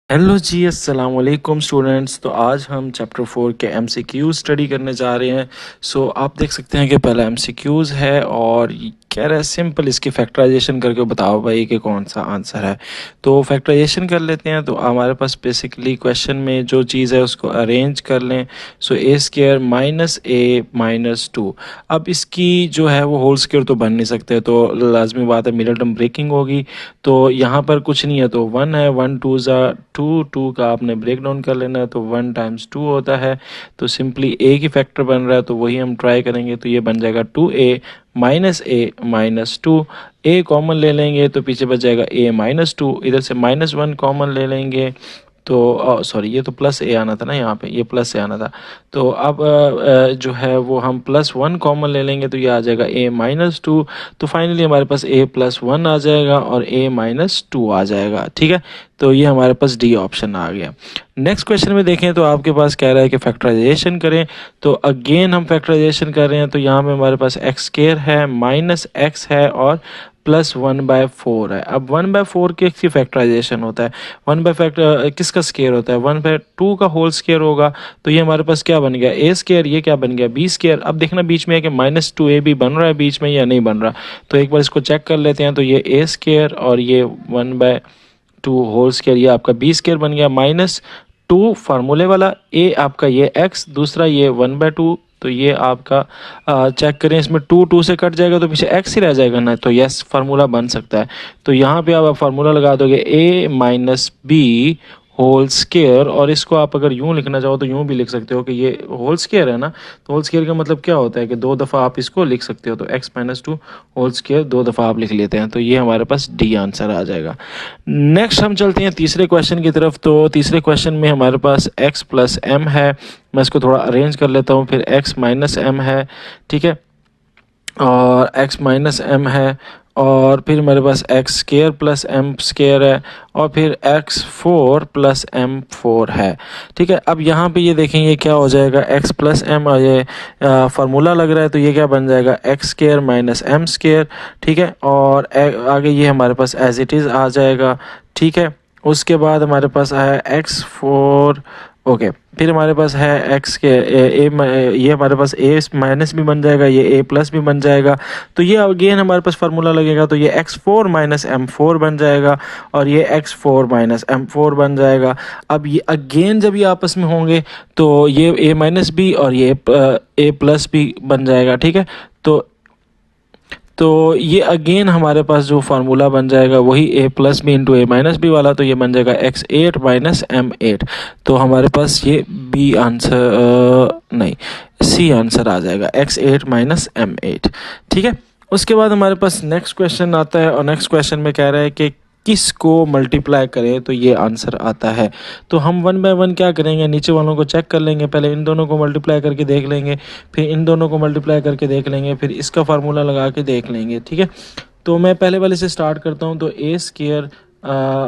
Hello जी, अस्सलाम वालेकुम students. तो आज हम चैप्टर 4 के एमसीक्यूज़ स्टडी करने जा रहे हैं। आप देख सकते हैं कि पहला एमसीक्यूज़ है और कह रहा है सिंपल इसकी फैक्टराइजेशन करके बताओ भाई कि कौन सा आंसर है। तो फैक्टराइजेशन कर लेते हैं। तो हमारे पास बेसिकली क्वेश्चन में जो चीज़ है उसको अरेंज कर लें। ए स्क्वायर माइनस ए माइनस 2। अब इसकी जो है वो होल स्क्वायर तो बन नहीं सकते, तो लाजमी बात है मिडल टर्म ब्रेकिंग होगी। तो यहाँ पर कुछ नहीं है, तो 1 है, 1 2 ज़ा 2, 2 का आपने ब्रेक डाउन कर लेना है, तो 1 टाइम्स 2 होता है। तो सिंपली ए की फैक्टर बन रहा है, तो वही हम ट्राई करेंगे। तो ये बन जाएगा 2a माइनस 2। ए कॉमन ले लेंगे तो पीछे बच जाएगा a माइनस 2। इधर से -1 कॉमन ले लेंगे तो सॉरी, ये तो प्लस ए आना था ना, यहाँ पे ये प्लस ए आना था। तो अब जो है वो हम +1 कॉमन ले लेंगे, तो ये आ जाएगा a माइनस 2। तो फाइनली हमारे पास a प्लस 1 आ जाएगा और a माइनस 2 आ जाएगा। ठीक है, तो ये हमारे पास डी ऑप्शन आ गया। नेक्स्ट क्वेश्चन में देखें तो आपके पास कह रहा है कि फैक्टराइजेशन करें। तो अगेन हम फैक्टराइजेशन कर रहे हैं। तो यहाँ पे हमारे पास एक्स स्क्वायर है, माइनस एक्स है और +1/4 है। अब 1/4 की फैक्टराइजेशन होता है। 1/फैक्टर किसका स्क्वायर होता है? 1/2 का होल स्क्वायर होगा। तो ये हमारे पास क्या बन गया? A square. ये क्या बन गया? B square. अब देखना बीच में है कि -2a भी बन रहा है बीच में या नहीं बन रहा। तो एक बार इसको चेक कर लेते हैं। तो ये ए स्क्वायर और ये 1/2 होल स्क्वायर, ये आपका बी स्क्वायर बन गया। -2 फार्मूले वाला, ए आपका ये एक्स, दूसरा ये 1/2। तो ये आपका चेक करें, इसमें 2 2 से कट जाएगा तो पीछे एक्स ही रह जाएगा ना। तो यस, फार्मूला बन सकता है। तो यहाँ पे आप फार्मूला लगा दोगे a minus B whole square, और इसको आप अगर यूँ लिखना चाहो तो यूँ भी लिख सकते हो कि ये होल स्क्वायर है ना। तो होल स्क्वायर का मतलब क्या होता है कि 2 दफ़ा आप इसको लिख सकते हो। तो x माइनस 2 होल स्क्वायर 2 दफ़ा आप लिख लेते हैं। तो ये हमारे पास डी आंसर आ जाएगा। नेक्स्ट हम चलते हैं तीसरे क्वेश्चन की तरफ। तो तीसरे क्वेश्चन में हमारे पास x प्लस एम है। मैं इसको थोड़ा अरेंज कर लेता हूँ। फिर x माइनस एम है, ठीक है, और x माइनस एम है, और फिर मेरे पास X square plus M square है, और फिर x4 प्लस m4 है। ठीक है, अब यहाँ पे ये देखें ये क्या हो जाएगा? x प्लस एम, ये फार्मूला लग रहा है, तो ये क्या बन जाएगा? X square minus M square. ठीक है, और आगे ये हमारे पास एज इट इज़ आ जाएगा। ठीक है, उसके बाद हमारे पास है x4। ओके, फिर हमारे पास है एक्स के ये हमारे पास ए माइनस भी बन जाएगा, ये ए प्लस भी बन जाएगा। तो ये अगेन हमारे पास फार्मूला लगेगा, तो ये x4 माइनस m4 बन जाएगा, और ये x4 माइनस m4 बन जाएगा। अब ये अगेन जब ये आपस में होंगे तो ये a माइनस बी और ये a प्लस भी बन जाएगा। ठीक है, तो ये अगेन हमारे पास जो फार्मूला बन जाएगा वही a plus B into A minus B वाला। तो ये बन जाएगा x8 माइनस m8। तो हमारे पास ये बी आंसर नहीं, सी आंसर आ जाएगा, x8 माइनस m8। ठीक है, उसके बाद हमारे पास नेक्स्ट क्वेश्चन आता है, और नेक्स्ट क्वेश्चन में कह रहा है कि किसको मल्टीप्लाई करें तो ये आंसर आता है। तो हम 1 बाय 1 क्या करेंगे, नीचे वालों को चेक कर लेंगे। पहले इन दोनों को मल्टीप्लाई करके देख लेंगे, फिर इन दोनों को मल्टीप्लाई करके देख लेंगे, फिर इसका फार्मूला लगा के देख लेंगे। ठीक है, तो मैं पहले वाले से स्टार्ट करता हूँ। तो ए square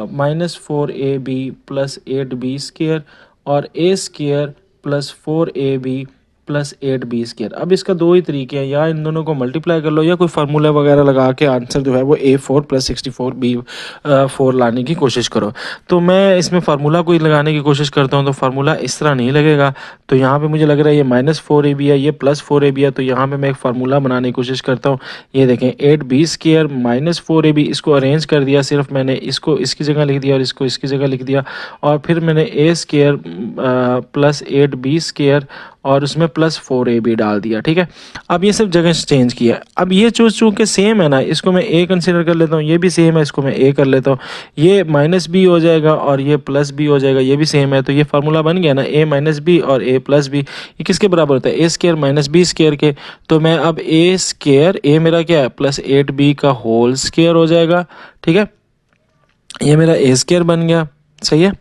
-4ab plus 8b square, और A square plus 4ab plus 8b square. अब इसका दो ही तरीके हैं, या इन दोनों को मल्टीप्लाई कर लो, या कोई फार्मूला वगैरह लगा के आंसर जो है वो a4 प्लस 64b4 लाने की कोशिश करो। तो मैं इसमें फार्मूला कोई लगाने की कोशिश करता हूँ, तो फार्मूला इस तरह नहीं लगेगा। तो यहाँ पे मुझे लग रहा है ये -4ab है, ये +4ab है। तो यहाँ पे मैं एक फार्मूला बनाने की कोशिश करता हूँ। ये देखें 8b स्क्वायर -4ab, इसको अरेंज कर दिया, सिर्फ मैंने इसको इसकी जगह लिख दिया और इसको इसकी जगह लिख दिया, और फिर मैंने a square plus 8b square और उसमें +4ab डाल दिया। ठीक है, अब ये सब जगह चेंज किया। अब ये चूँकि सेम है ना, इसको मैं a कंसिडर कर लेता हूँ, ये भी सेम है, इसको मैं a कर लेता हूँ। ये -b हो जाएगा और ये +b हो जाएगा, ये भी सेम है। तो ये फार्मूला बन गया ना, a माइनस बी और a प्लस बी। ये किसके बराबर होता है? a square minus B square के। तो मैं अब a स्क्वायर, a मेरा क्या है? +8b का होल स्क्वायर हो जाएगा। ठीक है, ये मेरा a स्क्वायर बन गया, सही है।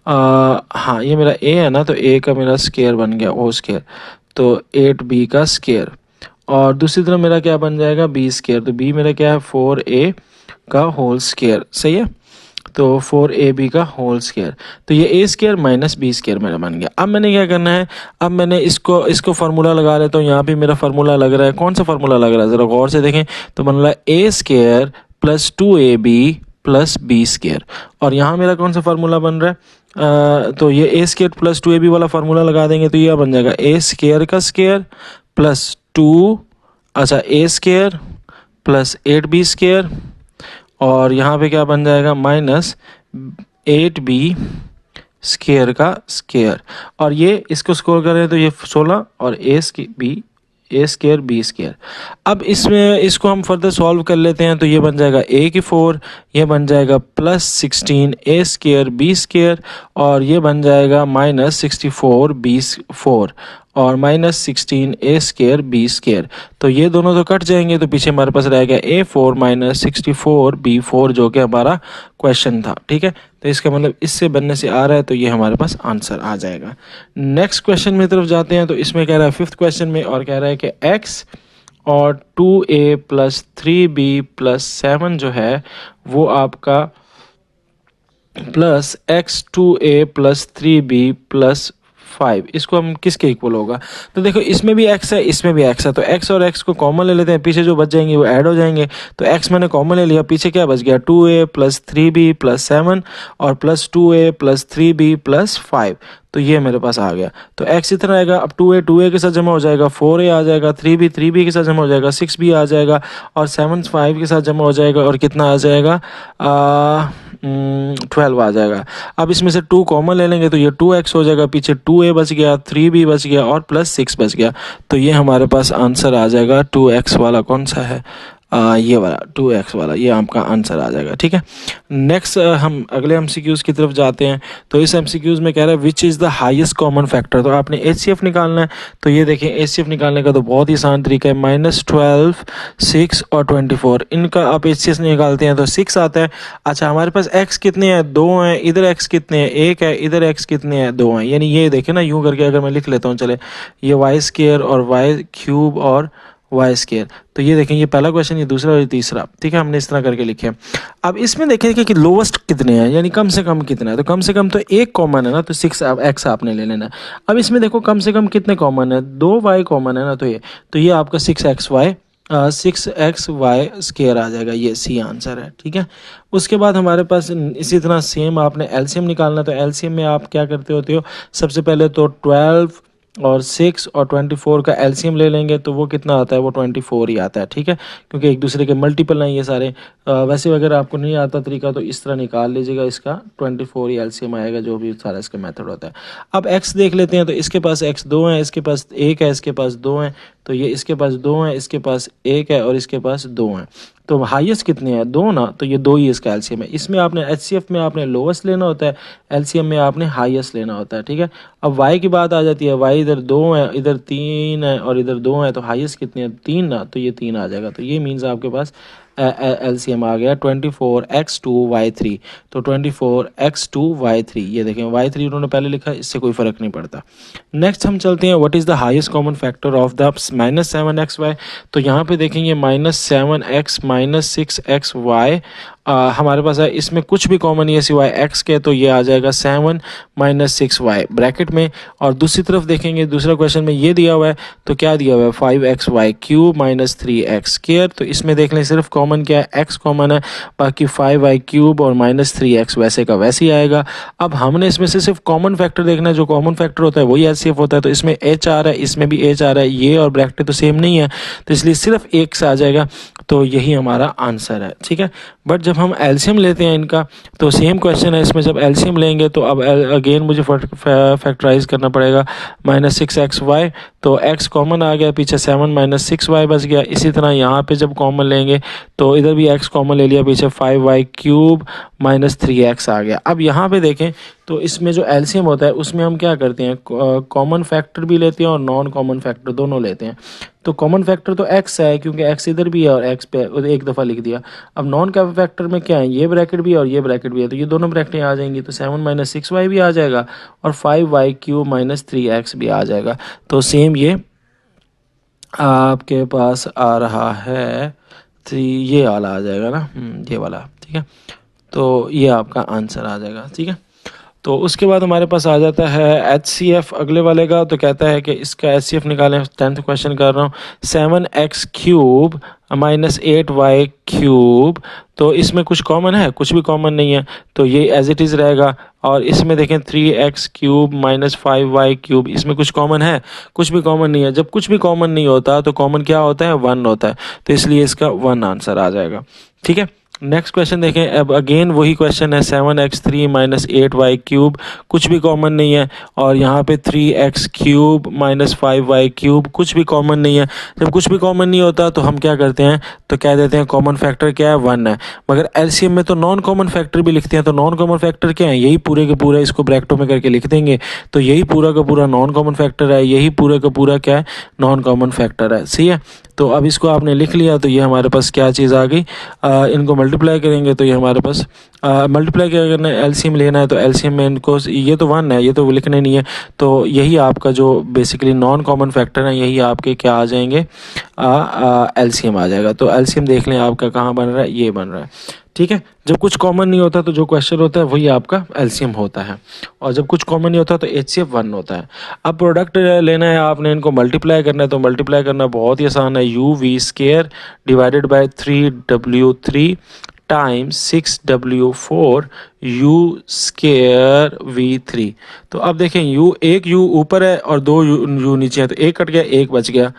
हाँ, ये मेरा a है ना, तो a का मेरा स्क्वायर बन गया, ओ स्क्वायर। तो 8b का स्क्वायर, और दूसरी तरफ मेरा क्या बन जाएगा? b square. तो b मेरा क्या है? 4a का होल स्क्वायर, सही है। तो 4ab का होल स्क्वायर। तो ये a square minus B square मेरा बन गया। अब मैंने क्या करना है, अब मैंने इसको फार्मूला लगा लेता हूँ। यहाँ पे मेरा फार्मूला लग रहा है, कौन सा फार्मूला लग रहा है ज़रा गौर से देखें। तो बन रहा है a स्क्वायर प्लस 2ab प्लस बी स्क्वायर। और यहाँ मेरा कौन सा फार्मूला बन रहा है, तो ये a स्क्वायर प्लस 2ab वाला फार्मूला लगा देंगे तो ये बन जाएगा a स्क्वायर का स्क्वायर प्लस 2, अच्छा a square plus 8b square, और यहाँ पे क्या बन जाएगा माइनस 8b स्क्वायर का स्क्वायर। और ये इसको स्कोर करें तो ये 16 और ए स्क्वायर बी स्क्वायर। अब इसमें इसको हम फर्दर सॉल्व कर लेते हैं तो ये बन जाएगा a की 4, ये बन जाएगा plus 16 a square B square, और ये बन जाएगा माइनस 64 बी 4 और minus 16 a square B square. तो ये दोनों तो कट जाएंगे, तो पीछे हमारे पास रह गया a4 माइनस 64 b4 जो कि हमारा क्वेश्चन था। ठीक है, तो इसका मतलब इससे बनने से आ रहा है, तो ये हमारे पास आंसर आ जाएगा। नेक्स्ट क्वेश्चन में तरफ जाते हैं। तो इसमें कह रहा है 5th क्वेश्चन में, और कह रहा है कि x और 2a प्लस 3b प्लस 7 जो है वो आपका plus x 2a plus 3b plus 5, इसको हम किसके इक्वल होगा। तो देखो इसमें भी x है, इसमें भी x है, तो x और x को कॉमन ले लेते हैं, पीछे जो बच जाएंगे वो ऐड हो जाएंगे। तो x मैंने कॉमन ले लिया, पीछे क्या बच गया 2a प्लस 3b प्लस 7 और plus 2a plus 3b plus 5। तो ये मेरे पास आ गया। तो x इतना आएगा, अब 2a के साथ जमा हो जाएगा, 4a आ जाएगा, 3b के साथ जमा हो जाएगा, 6b आ जाएगा, और 7 5 के साथ जमा हो जाएगा, और कितना आ जाएगा 12 आ जाएगा। अब इसमें से 2 कॉमन ले लेंगे तो ये 2x हो जाएगा, पीछे 2a बच गया, 3b बच गया और प्लस 6 बच गया। तो ये हमारे पास आंसर आ जाएगा 2x वाला, कौन सा है ये वाला 2x वाला, ये आपका आंसर आ जाएगा। ठीक है, नेक्स्ट हम अगले एमसीक्यूज़ की तरफ जाते हैं। तो इस एमसीक्यूज़ में कह रहा है which is the highest common factor. तो आपने एचसीएफ निकालना है। तो ये देखें एचसीएफ निकालने का तो बहुत ही आसान तरीका है, -12 6 और 24, इनका आप एचसीएफ निकालते हैं तो 6 आता है। अच्छा हमारे पास x कितने हैं, 2 हैं, इधर x कितने हैं, 1 है, इधर x कितने हैं, 2 हैं। यानी ये देखें ना, यूँ करके अगर मैं लिख लेता हूँ, चले ये वाई स्क्वायर और वाई क्यूब और वाई स्क्वायर। तो ये देखें ये पहला क्वेश्चन, ये दूसरा और ये तीसरा। ठीक है, हमने इस तरह करके लिखे। अब इसमें देखें कि लोवेस्ट कितने हैं, यानी कम से कम कितना है। तो कम से कम तो एक कॉमन है ना, तो 6 x आपने ले लेना। अब इसमें देखो कम से कम कितने कॉमन है, 2y कॉमन है ना, तो ये आपका 6xy स्क्वायर आ जाएगा, ये सी आंसर है। ठीक है, उसके बाद हमारे पास इसी तरह सेम आपने एलसीएम निकालना। तो एलसीएम में आप क्या करते होते हो, सबसे पहले तो 12 और 6 और 24 का एलसीएम ले लेंगे तो वो कितना आता है, वो 24 ही आता है। ठीक है, क्योंकि एक दूसरे के मल्टीपल हैं ये सारे। वैसे अगर आपको नहीं आता तरीका तो इस तरह निकाल लीजिएगा, इसका 24 ही एलसीएम आएगा, जो भी सारा इसका मेथड होता है। अब x देख लेते हैं। तो इसके पास x 2 है, इसके पास 1 है, इसके पास 2 है, तो ये इसके पास 2 है, इसके पास 1 है और इसके पास 2 है। तो हाईएस्ट कितने हैं, 2 ना, तो ये 2 ही इसका एलसीएम है। इसमें आपने एचसीएफ में आपने लोवेस्ट लेना होता है, एलसीएम में आपने हाईएस्ट लेना होता है। ठीक है, अब वाई की बात आ जाती है, वाई इधर 2 है, इधर 3 है और इधर 2 है, तो हाईएस्ट कितने हैं, 3 ना, तो ये 3 आ जाएगा। तो ये मीन्स आपके पास एलसीएम आ गया 24x2y3। तो 24x2y3, ये देखें y3 उन्होंने पहले लिखा है, इससे कोई फ़र्क नहीं पड़ता। नेक्स्ट हम चलते हैं, what is the highest common factor of the -7xy। तो यहाँ पे देखेंगे -7x -6xy हमारे पास है, इसमें कुछ भी कॉमन नहीं है सिवाय x के, तो ये आ जाएगा 7 -6y ब्रैकेट में। और दूसरी तरफ देखेंगे, दूसरा क्वेश्चन में ये दिया हुआ है, तो क्या दिया हुआ है 5xy क्यूब -3x स्क्वायर। तो इसमें देख लें सिर्फ कॉमन क्या है, x कॉमन है, बाकी 5y क्यूब और -3x वैसे का वैसे ही आएगा। अब हमने इसमें से सिर्फ कॉमन फैक्टर देखना है, जो कॉमन फैक्टर होता है वही एचसीएफ होता है। तो इसमें h आ रहा है, इसमें भी h आ रहा है, ये और ब्रैकेट तो सेम नहीं है, तो इसलिए सिर्फ एक से आ जाएगा, तो यही हमारा आंसर है। ठीक है, बट जब हम एलसीएम लेते हैं इनका तो सेम क्वेश्चन है, इसमें जब एलसीएम लेंगे तो अब अगेन मुझे फैक्टराइज करना पड़ेगा -6xy। तो x कॉमन आ गया, पीछे 7 -6y बच गया। इसी तरह यहाँ पे जब कॉमन लेंगे तो इधर भी x कॉमन ले लिया, पीछे 5y क्यूब -3x आ गया। अब यहाँ पे देखें तो इसमें जो एलसीएम होता है उसमें हम क्या करते हैं, कॉमन फैक्टर भी लेते हैं और नॉन कॉमन फैक्टर दोनों लेते हैं। तो कॉमन फैक्टर तो x है, क्योंकि x इधर भी है और x पे एक दफ़ा लिख दिया। अब नॉन कॉमन फैक्टर में क्या है, ये ब्रैकेट भी है और ये ब्रैकेट भी है, तो ये दोनों ब्रैकेटें आ जाएंगी। तो 7 -6y भी आ जाएगा और 5y क्यूब -3x भी आ जाएगा। तो सेम ये आपके पास आ रहा है 3, ये वाला आ जाएगा ना, ये वाला। ठीक है, तो ये आपका आंसर आ जाएगा, ठीक है। तो उसके बाद हमारे पास आ जाता है HCF अगले वाले का। तो कहता है कि इसका HCF निकालें। 10th क्वेश्चन कर रहा हूँ। 7x³ minus 8y³। तो इसमें कुछ कॉमन है? कुछ भी कॉमन नहीं है, तो ये एज इट इज़ रहेगा। और इसमें देखें 3x³ माइनस 5y³, इसमें कुछ कॉमन है? कुछ भी कॉमन नहीं है। जब कुछ भी कॉमन नहीं होता तो कॉमन क्या होता है? 1 होता है। तो इसलिए इसका 1 आंसर आ जाएगा, ठीक है। नेक्स्ट क्वेश्चन देखें। अब अगेन वही क्वेश्चन है, 7x³ माइनस 8y³, कुछ भी कॉमन नहीं है। और यहाँ पे 3x³ माइनस 5y³, कुछ भी कॉमन नहीं है। जब कुछ भी कॉमन नहीं होता तो हम क्या करते हैं? तो कह देते हैं कॉमन फैक्टर क्या है? 1 है। मगर एलसीएम में तो नॉन कॉमन फैक्टर भी लिखते हैं। तो नॉन कॉमन फैक्टर क्या है? यही पूरे के पूरा इसको ब्रैकेटों में करके लिख देंगे। तो यही पूरा का पूरा नॉन कॉमन फैक्टर है, यही पूरे का पूरा क्या है? नॉन कॉमन फैक्टर है, सही है। तो अब इसको आपने लिख लिया, तो ये हमारे पास क्या चीज़ आ गई? इनको मल्टीप्लाई करेंगे तो ये हमारे पास मल्टीप्लाई क्या करना है? एलसीएम लेना है। तो एलसीएम में इनको, ये तो 1 है, ये तो लिखने नहीं है। तो यही आपका जो बेसिकली नॉन कॉमन फैक्टर है, यही आपके क्या आ जाएंगे? एलसीएम आ जाएगा। तो एलसीएम देख लें आपका कहाँ बन रहा है? ये बन रहा है, ठीक है। जब कुछ कॉमन नहीं होता तो जो क्वेश्चन होता है वही आपका एलसीएम होता है, और जब कुछ कॉमन नहीं होता तो HCF 1 होता है। अब प्रोडक्ट लेना है आपने, इनको मल्टीप्लाई करना है। तो मल्टीप्लाई करना बहुत ही आसान है। UV² divided by 3W3 times 6W4 U² V3। तो अब देखें, एक U ऊपर है और 2 U नीचे है, तो एक कट गया, एक बच गया।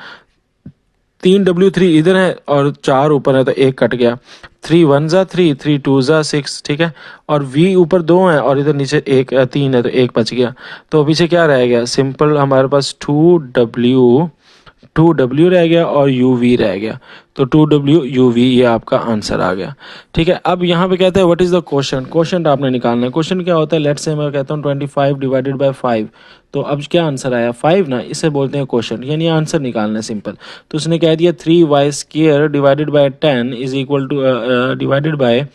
3W3 इधर है और 4 ऊपर है, तो एक कट गया। 3 1 ज़ा 3, 3 2 ज़ा 6, ठीक है। और V ऊपर 2 है और इधर नीचे 3 है, तो एक बच गया। तो पीछे क्या रह गया? सिंपल हमारे पास 2W रह गया और UV रह गया। तो 2W UV ये आपका आंसर आ गया, ठीक है। अब यहाँ पे कहते हैं what is the question. Question आपने निकालना है। क्वेश्चन क्या होता है? लेट्स से मैं कहता हूँ 25 डिवाइडेड बाय 5। तो अब क्या आंसर आया? 5 ना, इसे बोलते हैं क्वेश्चन, यानी आंसर निकालना है सिंपल। तो उसने कह दिया 3y² divided by 10 is equal two divided by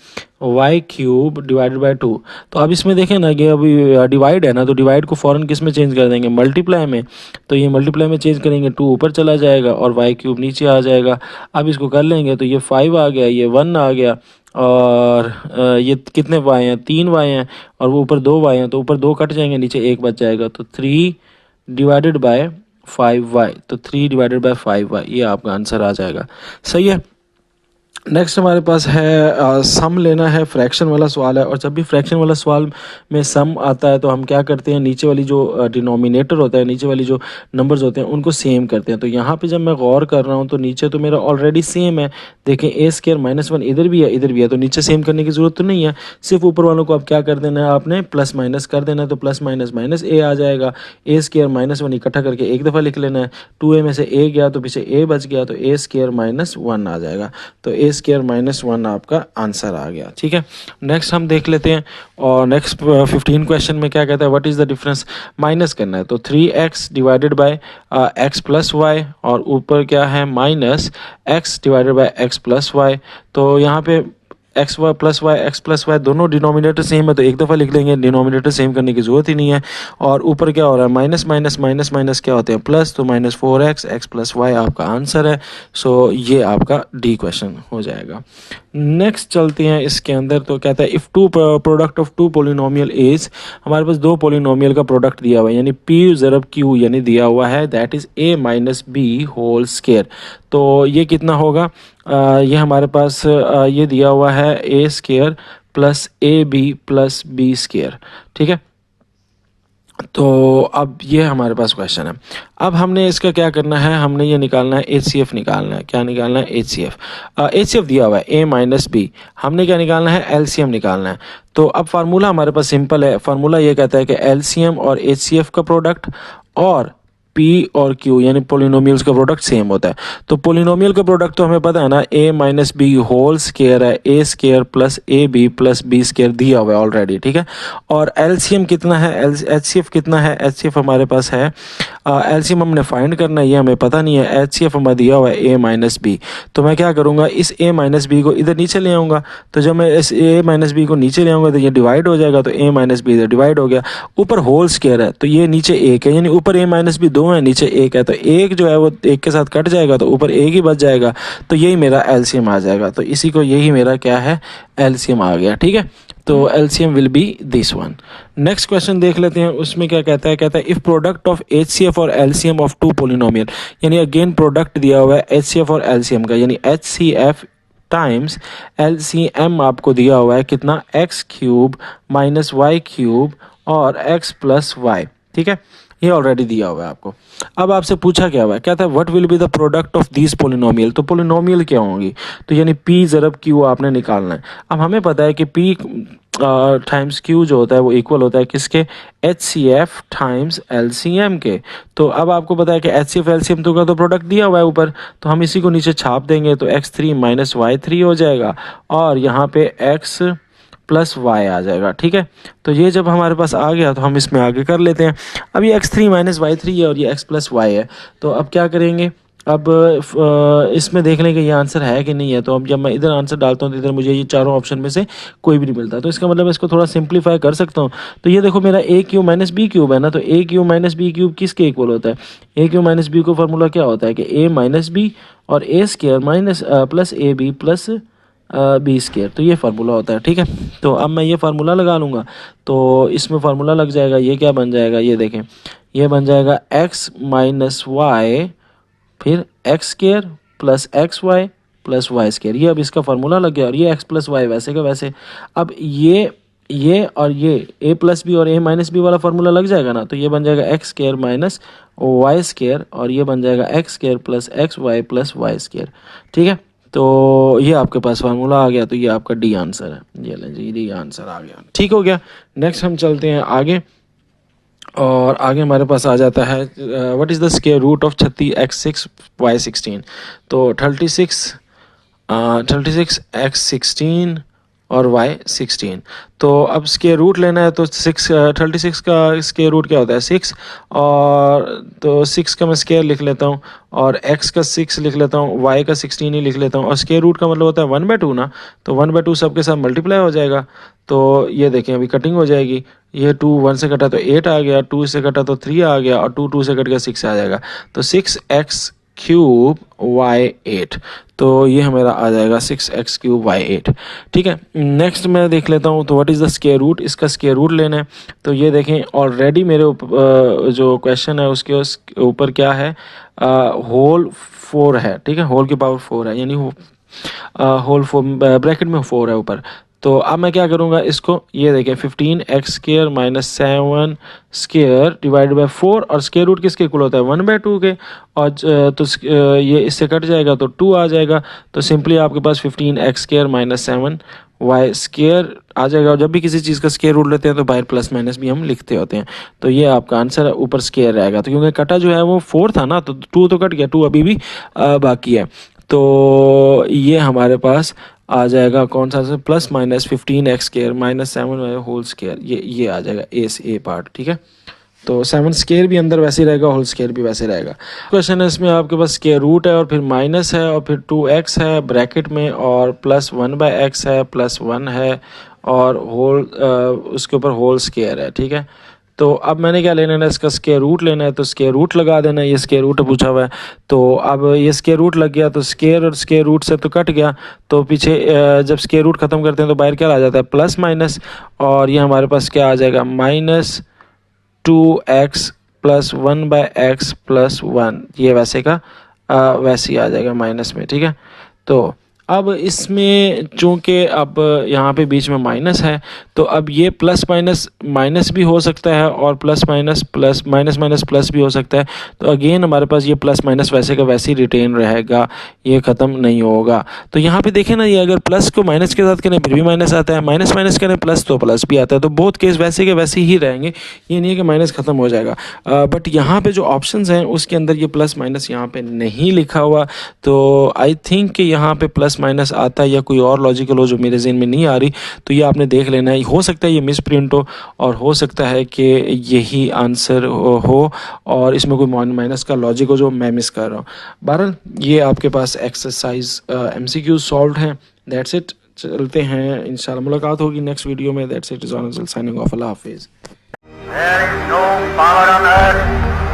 y³ divided by 2। तो अब इसमें देखें ना कि अभी डिवाइड है ना, तो डिवाइड को फ़ौरन किस में चेंज कर देंगे? मल्टीप्लाई में। तो ये मल्टीप्लाई में चेंज करेंगे, 2 ऊपर चला जाएगा और y³ नीचे आ जाएगा। अब इसको कर लेंगे तो ये 5 आ गया, ये 1 आ गया। और ये कितने y हैं? 3 y हैं, और वो ऊपर 2 y हैं, तो ऊपर 2 कट जाएंगे, नीचे 1 बच जाएगा। तो 3 डिवाइडेड बाय 5y, तो 3 डिवाइडेड बाय 5y ये आपका आंसर आ जाएगा, सही है। नेक्स्ट हमारे पास है सम लेना है। फ्रैक्शन वाला सवाल है, और जब भी फ्रैक्शन वाला सवाल में सम आता है तो हम क्या करते हैं? नीचे वाली जो डिनोमिनेटर होता है, नीचे वाली जो नंबर्स होते हैं उनको सेम करते हैं। तो यहाँ पे जब मैं गौर कर रहा हूँ तो नीचे तो मेरा ऑलरेडी सेम है। देखें A² -1 इधर भी है, इधर भी है, तो नीचे सेम करने की ज़रूरत तो नहीं है। सिर्फ ऊपर वालों को अब क्या कर देना है? आपने प्लस माइनस कर देना है। तो प्लस माइनस माइनस A आ जाएगा। A² -1 इकट्ठा करके एक दफ़ा लिख लेना है। 2A में से A गया तो पीछे A बच गया, तो A² -1 आ जाएगा। तो A² -1 आपका आंसर आ गया, ठीक है। नेक्स्ट हम देख लेते हैं, और नेक्स्ट 15 क्वेश्चन में क्या कहता है? What is the difference? Minus करना है। तो 3x divided by x plus Y, और ऊपर क्या है? Minus x divided by x plus Y. तो यहाँ पे एक्स प्लस वाई दोनों डिनोमिनेटर सेम है, तो एक दफ़ा लिख लेंगे। डिनोमिनेटर सेम करने की ज़रूरत ही नहीं है। और ऊपर क्या हो रहा है? माइनस माइनस माइनस माइनस क्या होते हैं? प्लस। तो -4x x प्लस वाई आपका आंसर है। सो ये आपका D क्वेश्चन हो जाएगा। नेक्स्ट चलते हैं इसके अंदर। तो कहता है if two product of two polynomial is, हमारे पास दो पोलिनोमियल का प्रोडक्ट दिया हुआ है, यानी P ज़रब Q यानी दिया हुआ है, that is A minus B whole square. तो ये कितना होगा? ये हमारे पास ये दिया हुआ है A² plus AB plus B², ठीक है। तो अब ये हमारे पास क्वेश्चन है। अब हमने इसका क्या करना है? हमने ये निकालना है HCF निकालना है। क्या निकालना है? HCF दिया हुआ है A माइनस B। हमने क्या निकालना है? LCM निकालना है। तो अब फार्मूला हमारे पास सिंपल है। फार्मूला ये कहता है कि LCM और HCF का प्रोडक्ट और P और Q यानी पोलिनोमियल्स का प्रोडक्ट सेम होता है। तो पोलिनोमियल का प्रोडक्ट तो हमें पता है ना, A minus B whole square है, A² plus AB plus B² दिया हुआ है ऑलरेडी, ठीक है। और LCM कितना है? HCF कितना है? HCF हमारे पास है, LCM हमने फाइंड करना है, ये हमें पता नहीं है। HCF हमें दिया हुआ है A माइनस B। तो मैं क्या करूँगा? इस A माइनस B को इधर नीचे ले आऊँगा। तो जब मैं इस A माइनस B को नीचे ले आऊँगा तो ये डिवाइड हो जाएगा। तो A माइनस B इधर डिवाइड हो गया। ऊपर होल स्क्वायर है तो ये नीचे 1 है, यानी ऊपर A माइनस B 2 2 है, नीचे 1 है, तो 1 जो है वो 1 के साथ कट जाएगा तो ऊपर 1 ही बच जाएगा, तो यही मेरा एलसीएम आ जाएगा। तो इसी को यही मेरा क्या है, एलसीएम आ गया। ठीक है, तो LCM will be this one. Next question देख लेते हैं, उसमें क्या कहता है इफ प्रोडक्ट ऑफ एचसीएफ और एलसीएम ऑफ टू पोलिनोमियल, यानी अगेन प्रोडक्ट दिया हुआ है एचसीएफ और एलसीएम का, यानी एचसीएफ टाइम्स एलसीएम आपको दिया हुआ है कितना, X cube minus Y cube और एक्स प्लस वाई। ठीक है, ये ऑलरेडी दिया हुआ है आपको। अब आपसे पूछा क्या हुआ है, क्या था, what will be the product of this polynomial, तो पोलिनोमियल क्या होंगी, तो यानी पी ज़रब क्यू आपने निकालना है। अब हमें पता है कि पी टाइम्स क्यू जो होता है वो इक्वल होता है किसके, H C F times L C M के। तो अब आपको पता है कि H C F L C M का तो प्रोडक्ट दिया हुआ है ऊपर, तो हम इसी को नीचे छाप देंगे, तो X three minus Y three हो जाएगा और यहाँ पे एक्स प्लस वाई आ जाएगा। ठीक है, तो ये जब हमारे पास आ गया तो हम इसमें आगे कर लेते हैं। अब ये X three minus Y three है और ये एक्स प्लस वाई है, तो अब क्या करेंगे, अब इसमें देख लें कि ये आंसर है कि नहीं है। तो अब जब मैं इधर आंसर डालता हूँ तो इधर मुझे ये चारों ऑप्शन में से कोई भी नहीं मिलता, तो इसका मतलब इसको थोड़ा सिंप्लीफाई कर सकता हूँ। तो ये देखो मेरा A cube minus B cube है ना, तो A cube minus B cube किसके इक्वल होता है, ए क्यूब माइनस बी को फार्मूला क्या होता है कि ए माइनस बी और A square minus plus A B plus B square, तो ये फार्मूला होता है। ठीक है, तो अब मैं ये फार्मूला लगा लूँगा तो इसमें फार्मूला लग जाएगा, ये क्या बन जाएगा, ये देखें, ये बन जाएगा एक्स माइनस वाई फिर X square plus X Y plus Y square, ये अब इसका फार्मूला लग गया और ये एक्स प्लस वाई वैसे का वैसे। अब ये और ये ए प्लस बी और ए माइनस बी वाला फार्मूला लग जाएगा ना, तो ये बन जाएगा X square minus Y square और ये बन जाएगा X square plus X Y plus Y square. ठीक है, तो ये आपके पास फार्मूला आ गया, तो ये आपका डी आंसर है, ये लें जी, डी आंसर आ गया। ठीक हो गया, नेक्स्ट हम चलते हैं आगे, और आगे हमारे पास आ जाता है what is the square root of 36 X 6 Y 16, तो 36 एक्स 16 और वाई 16। तो अब स्क्वायर रूट लेना है तो 36 का स्क्वायर रूट क्या होता है 6, और तो 6 का मैं स्क्वायर लिख लेता हूँ और x का 6 लिख लेता हूँ, y का 16 ही लिख लेता हूँ, और स्क्वायर रूट का मतलब होता है 1/2 ना, तो 1/2 सबके साथ मल्टीप्लाई हो जाएगा। तो ये देखें अभी कटिंग हो जाएगी, ये 2 1 से कटा तो 8 आ गया, 2 से कटा तो 3 आ गया और 2 2 से कट गया 6 आ जाएगा, तो 6x क्यूब वाई 8, तो ये हमारा आ जाएगा 6x क्यूब वाई 8। ठीक है, नेक्स्ट मैं देख लेता हूँ, तो what is the square root, इसका स्क्वायर रूट लेना है। तो ये देखें ऑलरेडी मेरे जो क्वेश्चन है उसके ऊपर क्या है, होल 4 है। ठीक है, होल की पावर 4 है, यानी होल 4 ब्रैकेट में 4 है ऊपर। तो अब मैं क्या करूँगा इसको, ये देखें 15x square minus 7 square divide by 4, और स्क्वायर रूट किसके इक्वल होता है 1/2 के, और तो ये इससे कट जाएगा तो 2 आ जाएगा, तो सिंपली आपके पास 15x square minus 7 Y square आ जाएगा। और जब भी किसी चीज़ का स्क्वायर रूट लेते हैं तो बाहर प्लस माइनस भी हम लिखते होते हैं, तो ये आपका आंसर है, ऊपर स्क्वायर रहेगा। तो क्योंकि कटा जो है वो 4 था ना, तो 2 तो कट गया, 2 अभी भी बाकी है, तो ये हमारे पास आ जाएगा कौन सा, plus minus 15x square minus 7 whole square, ये आ जाएगा ए पार्ट। ठीक है, तो 7 स्क्वायर भी अंदर वैसे ही रहेगा, होल स्क्वायर भी वैसे रहेगा। क्वेश्चन है इसमें आपके पास स्क्वायर रूट है और फिर माइनस है और फिर 2x है ब्रैकेट में और प्लस 1/x है प्लस 1 है और होल उसके ऊपर होल स्क्वायर है। ठीक है, तो अब मैंने क्या लेना है, इसका स्क्वायर रूट लेना है, तो स्क्वायर रूट लगा देना है, ये स्क्वायर रूट पूछा हुआ है, तो अब ये स्क्वायर रूट लग गया तो स्क्वायर और स्क्वायर रूट से तो कट गया, तो पीछे जब स्क्वायर रूट ख़त्म करते हैं तो बाहर क्या आ जाता है प्लस माइनस, और ये हमारे पास क्या आ जाएगा minus 2x plus 1/x plus 1, ये वैसे का वैसे ही आ जाएगा माइनस में। ठीक है, तो अब इसमें चूँकि अब यहाँ पे बीच में माइनस है, तो अब ये प्लस माइनस माइनस भी हो सकता है और plus minus plus minus minus plus भी हो सकता है, तो अगेन हमारे पास ये प्लस माइनस वैसे का वैसे ही रिटेन रहेगा, ये ख़त्म नहीं होगा। तो यहाँ पे देखें ना, ये अगर प्लस को माइनस के साथ करें फिर भी माइनस आता है, माइनस माइनस करें प्लस तो प्लस भी आता है, तो बहुत केस वैसे के वैसे ही रहेंगे, ये नहीं है कि माइनस ख़त्म हो जाएगा। बट यहाँ पर जो ऑप्शन हैं उसके अंदर ये प्लस माइनस यहाँ पर नहीं लिखा हुआ, तो आई थिंक कि यहाँ पर प्लस माइनस आता है या कोई और लॉजिकल हो जो मेरे ज़हन में नहीं आ रही, तो ये आपने देख लेना है। हो सकता है ये मिस प्रिंट हो और हो सकता है कि यही आंसर हो और इसमें कोई माइनस का लॉजिक हो जो मैं मिस कर रहा हूँ। बहरहाल ये आपके पास एक्सरसाइज MCQ सॉल्व हैं। दैट्स इट, चलते हैं, इंशाल्लाह मुलाकात होगी नेक्स्ट वीडियो में। That's it, is on signing off, अल्लाह हाफिज़।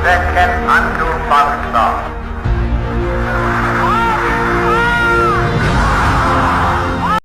that can undo Pakistan.